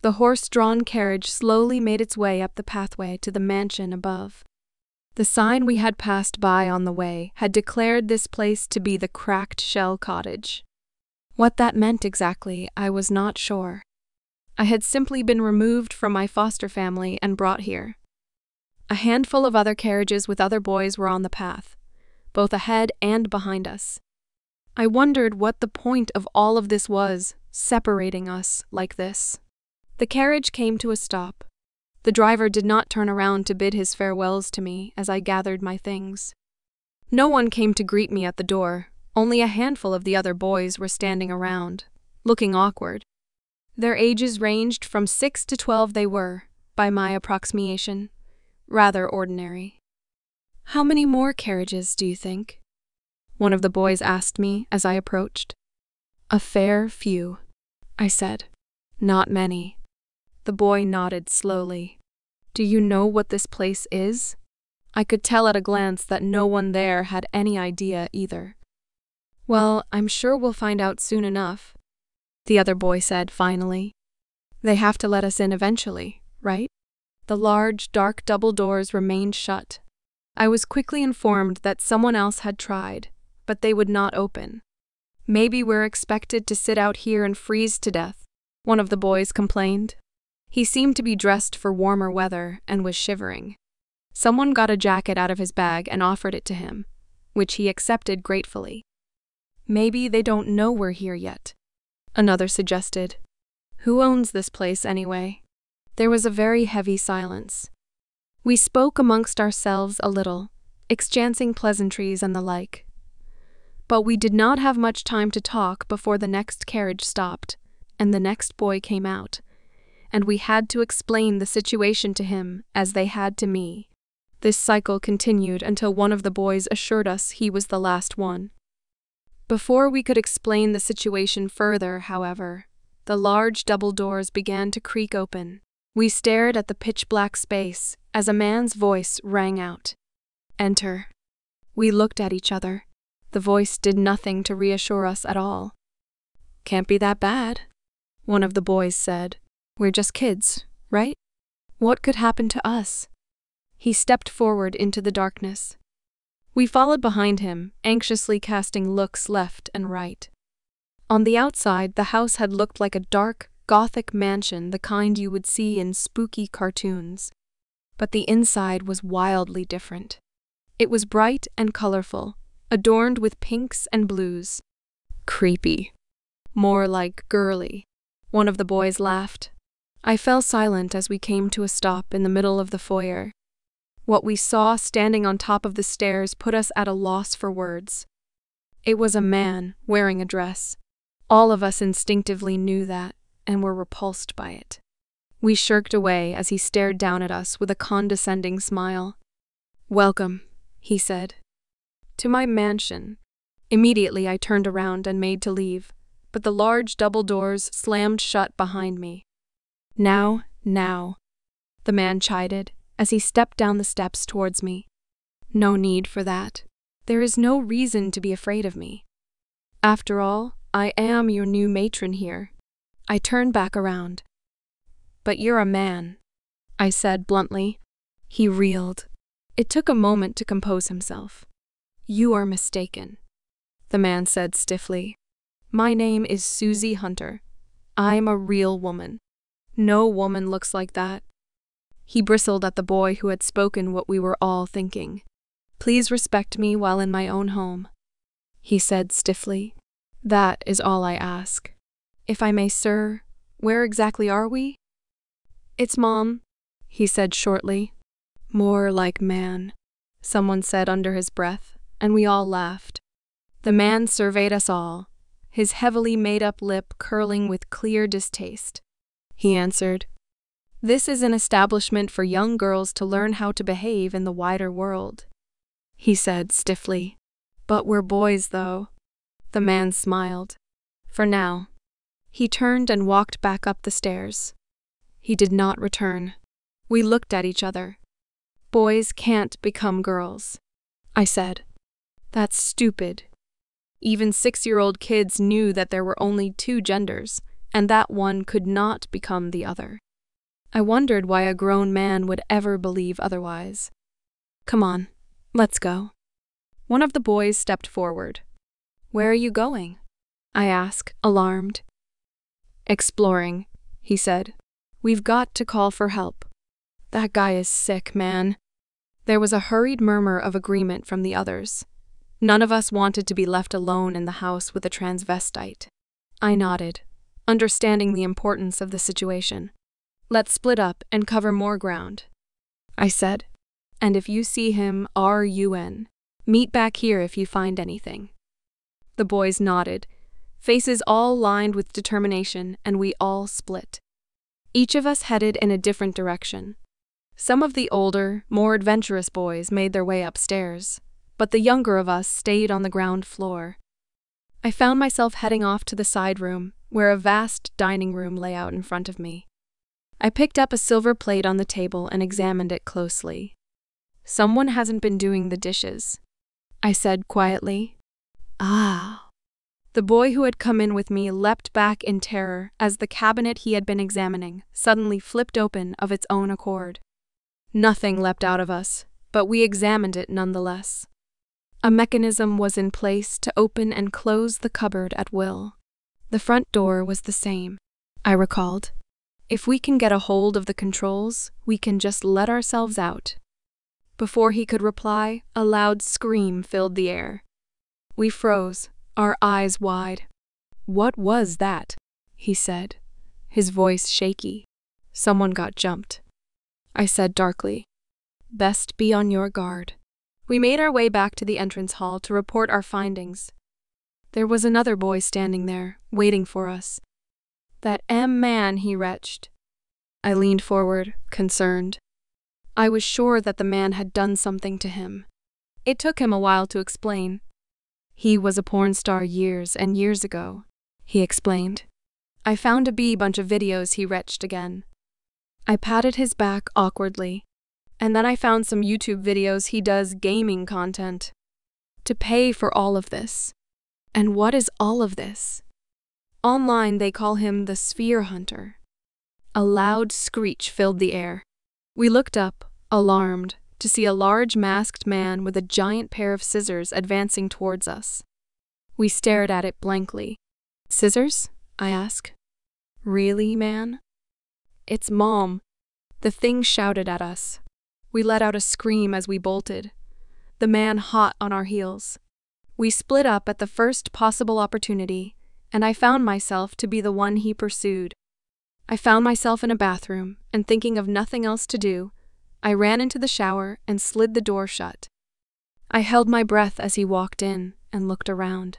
The horse-drawn carriage slowly made its way up the pathway to the mansion above. The sign we had passed by on the way had declared this place to be the Cracked Shell Cottage. What that meant exactly, I was not sure. I had simply been removed from my foster family and brought here. A handful of other carriages with other boys were on the path, both ahead and behind us. I wondered what the point of all of this was, separating us like this. The carriage came to a stop. The driver did not turn around to bid his farewells to me as I gathered my things. No one came to greet me at the door. Only a handful of the other boys were standing around, looking awkward. Their ages ranged from 6 to 12 they were, by my approximation, rather ordinary. "How many more carriages, do you think?" one of the boys asked me as I approached. "A fair few," I said. "Not many." The boy nodded slowly. "Do you know what this place is?" I could tell at a glance that no one there had any idea either. "Well, I'm sure we'll find out soon enough," the other boy said finally. "They have to let us in eventually, right?" The large, dark double doors remained shut. I was quickly informed that someone else had tried, but they would not open. "Maybe we're expected to sit out here and freeze to death," one of the boys complained. He seemed to be dressed for warmer weather and was shivering. Someone got a jacket out of his bag and offered it to him, which he accepted gratefully. "Maybe they don't know we're here yet," another suggested. "Who owns this place anyway?" There was a very heavy silence. We spoke amongst ourselves a little, exchanging pleasantries and the like. But we did not have much time to talk before the next carriage stopped, and the next boy came out, and we had to explain the situation to him as they had to me. This cycle continued until one of the boys assured us he was the last one. Before we could explain the situation further, however, the large double doors began to creak open. We stared at the pitch-black space as a man's voice rang out, "Enter." We looked at each other. The voice did nothing to reassure us at all. "Can't be that bad," one of the boys said. "We're just kids, right? What could happen to us?" He stepped forward into the darkness. We followed behind him, anxiously casting looks left and right. On the outside, the house had looked like a dark, Gothic mansion, the kind you would see in spooky cartoons. But the inside was wildly different. It was bright and colorful, adorned with pinks and blues. "Creepy. More like girly," one of the boys laughed. I fell silent as we came to a stop in the middle of the foyer. What we saw standing on top of the stairs put us at a loss for words. It was a man wearing a dress. All of us instinctively knew that, and were repulsed by it. We shirked away as he stared down at us with a condescending smile. "Welcome," he said, "to my mansion." Immediately I turned around and made to leave, but the large double doors slammed shut behind me. Now, the man chided as he stepped down the steps towards me. "No need for that. There is no reason to be afraid of me. After all, I am your new matron here." I turned back around. "But you're a man," I said bluntly. He reeled. It took a moment to compose himself. "You are mistaken," the man said stiffly. "My name is Susie Hunter. I'm a real woman. No woman looks like that." He bristled at the boy who had spoken what we were all thinking. "Please respect me while in my own home," he said stiffly. "That is all I ask. If I may, sir, where exactly are we?" "It's Mom," he said shortly. "More like man," someone said under his breath, and we all laughed. The man surveyed us all, his heavily made-up lip curling with clear distaste. He answered, "This is an establishment for young girls to learn how to behave in the wider world," he said stiffly. "But we're boys, though." The man smiled. "For now." He turned and walked back up the stairs. He did not return. We looked at each other. "Boys can't become girls," I said. "That's stupid." Even 6-year-old kids knew that there were only 2 genders, and that one could not become the other. I wondered why a grown man would ever believe otherwise. "Come on, let's go." One of the boys stepped forward. "Where are you going?" I asked, alarmed. "Exploring," he said. "We've got to call for help. That guy is sick, man." There was a hurried murmur of agreement from the others. None of us wanted to be left alone in the house with a transvestite. I nodded, understanding the importance of the situation. "Let's split up and cover more ground," I said. "And if you see him, RUN, meet back here if you find anything." The boys nodded, faces all lined with determination, and we all split. Each of us headed in a different direction. Some of the older, more adventurous boys made their way upstairs, but the younger of us stayed on the ground floor. I found myself heading off to the side room, where a vast dining room lay out in front of me. I picked up a silver plate on the table and examined it closely. "Someone hasn't been doing the dishes," I said quietly. "Ah." The boy who had come in with me leapt back in terror as the cabinet he had been examining suddenly flipped open of its own accord. Nothing leapt out of us, but we examined it nonetheless. A mechanism was in place to open and close the cupboard at will. The front door was the same, I recalled. If we can get a hold of the controls, we can just let ourselves out. Before he could reply, a loud scream filled the air. We froze, our eyes wide. "What was that?" he said, his voice shaky. "Someone got jumped," I said darkly. "Best be on your guard." We made our way back to the entrance hall to report our findings. There was another boy standing there, waiting for us. "That man," he retched. I leaned forward, concerned. I was sure that the man had done something to him. It took him a while to explain. "He was a porn star years and years ago," he explained. "I found a bunch of videos," he retched again. I patted his back awkwardly. "And then I found some YouTube videos he does gaming content. To pay for all of this." "And what is all of this?" "Online they call him the Sphere Hunter." A loud screech filled the air. We looked up, alarmed, to see a large masked man with a giant pair of scissors advancing towards us. We stared at it blankly. "Scissors?" I asked. "Really, man?" "It's Mom," the thing shouted at us. We let out a scream as we bolted, the man hot on our heels. We split up at the first possible opportunity, and I found myself to be the one he pursued. I found myself in a bathroom, and thinking of nothing else to do, I ran into the shower and slid the door shut. I held my breath as he walked in and looked around.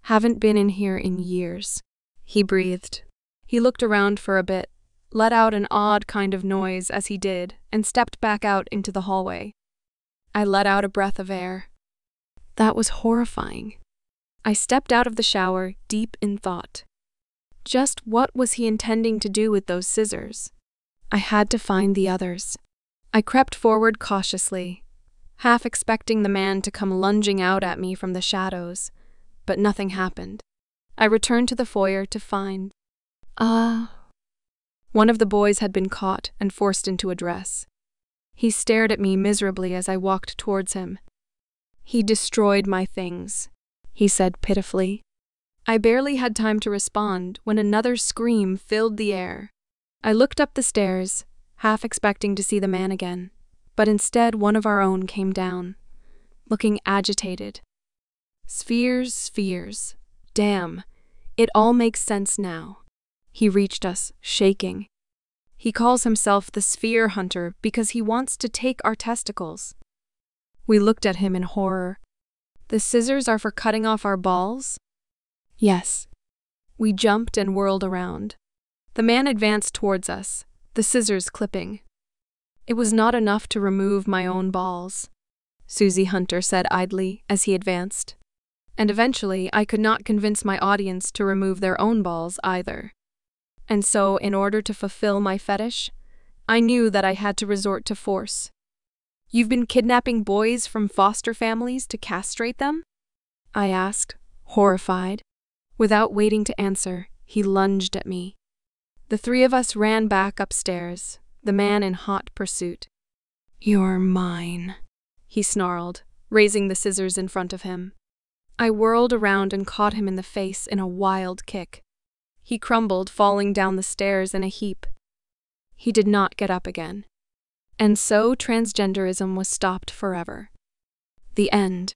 "Haven't been in here in years," he breathed. He looked around for a bit, let out an odd kind of noise as he did, and stepped back out into the hallway. I let out a breath of air. That was horrifying. I stepped out of the shower, deep in thought. Just what was he intending to do with those scissors? I had to find the others. I crept forward cautiously, half expecting the man to come lunging out at me from the shadows, but nothing happened. I returned to the foyer to find... One of the boys had been caught and forced into a dress. He stared at me miserably as I walked towards him. "He destroyed my things," he said pitifully. I barely had time to respond when another scream filled the air. I looked up the stairs, half expecting to see the man again, but instead one of our own came down, looking agitated. Spheres. Damn, it all makes sense now." He reached us, shaking. "He calls himself the Sphere Hunter because he wants to take our testicles." We looked at him in horror. "The scissors are for cutting off our balls?" "Yes." We jumped and whirled around. The man advanced towards us, the scissors clipping. "It was not enough to remove my own balls," Susie Hunter said idly as he advanced. "And eventually I could not convince my audience to remove their own balls either. And so, in order to fulfill my fetish, I knew that I had to resort to force." "You've been kidnapping boys from foster families to castrate them?" I asked, horrified. Without waiting to answer, He lunged at me. The three of us ran back upstairs, the man in hot pursuit. "You're mine," he snarled, raising the scissors in front of him. I whirled around and caught him in the face in a wild kick. He crumbled, falling down the stairs in a heap. He did not get up again. And so transgenderism was stopped forever. The end.